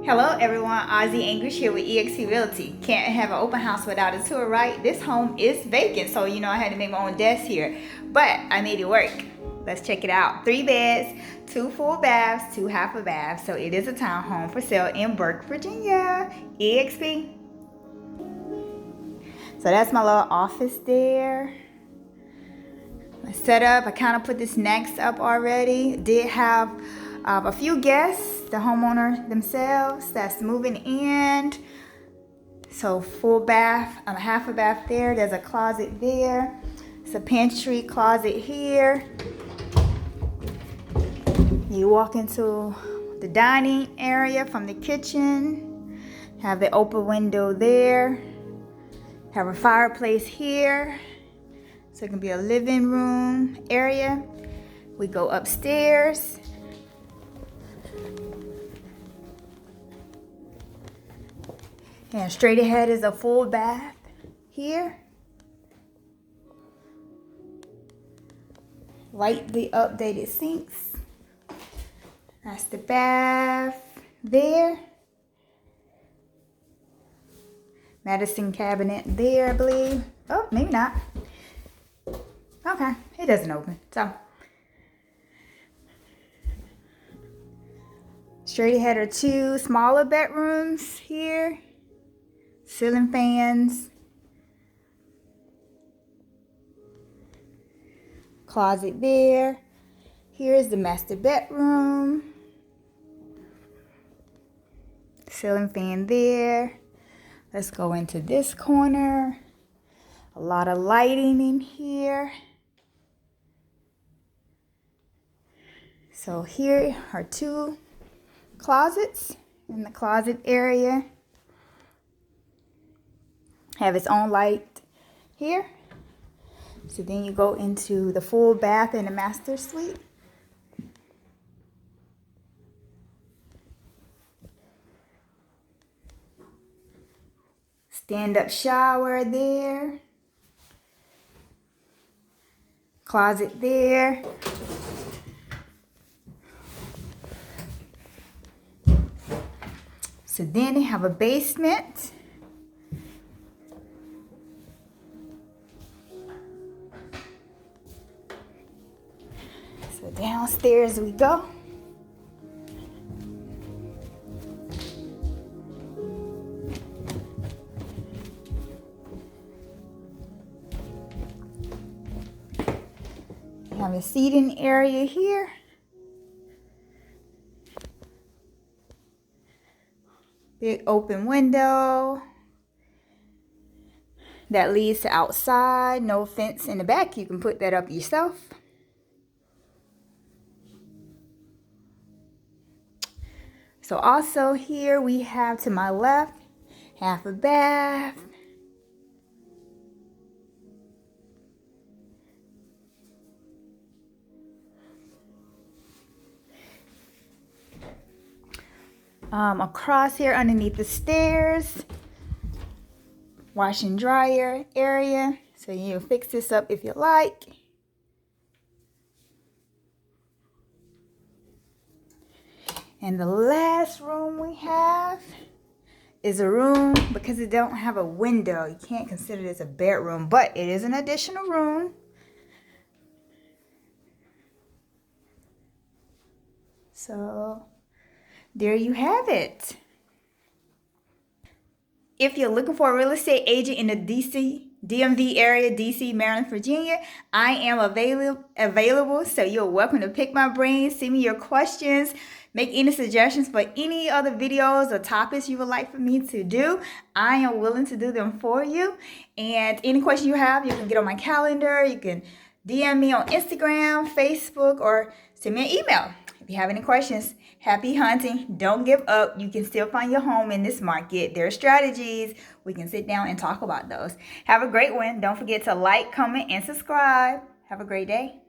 Hello everyone, Ozzie Angrish here with EXP Realty. Can't have an open house without a tour, right? This home is vacant, so I had to make my own desk here, but I made it work. Let's check it out. 3 beds, 2 full baths, 2 half a bath. So it is a townhome for sale in Burke, Virginia. EXP. So that's my little office there. My setup, I kind of put the snacks up already. Did have a few guests, the homeowner themselves that's moving in. So full bath, half a bath there. There's a closet there. It's a pantry closet here. You walk into the dining area from the kitchen. Have the open window there. Have a fireplace here. So it can be a living room area. We go upstairs. And straight ahead is a full bath here. Lightly updated sinks. That's the bath there. Medicine cabinet there, I believe. Oh, maybe not. Okay, it doesn't open. So straight ahead are 2 smaller bedrooms here. Ceiling fans. Closet there. Here's the master bedroom. Ceiling fan there. Let's go into this corner. A lot of lighting in here. So here are 2 closets in the closet area. Have its own light here. So then you go into the full bath and the master suite. Stand-up shower there. Closet there. So then they have a basement. So downstairs we go. You have a seating area here. Big open window that leads to outside. No fence in the back. You can put that up yourself. So also here we have to my left, half a bath. Across here underneath the stairs, wash and dryer area. So you fix this up if you like. And the last room we have is a room, because it don't have a window, you can't consider this a bedroom, but it is an additional room. So there you have it. If you're looking for a real estate agent in the DMV area, DC, Maryland, Virginia, I am available. So you're welcome to pick my brain, send me your questions, make any suggestions for any other videos or topics you would like for me to do. I am willing to do them for you. And any question you have, you can get on my calendar. You can DM me on Instagram, Facebook, or send me an email. If you have any questions, happy hunting. Don't give up. You can still find your home in this market. There are strategies. We can sit down and talk about those. Have a great one. Don't forget to like, comment, and subscribe. Have a great day.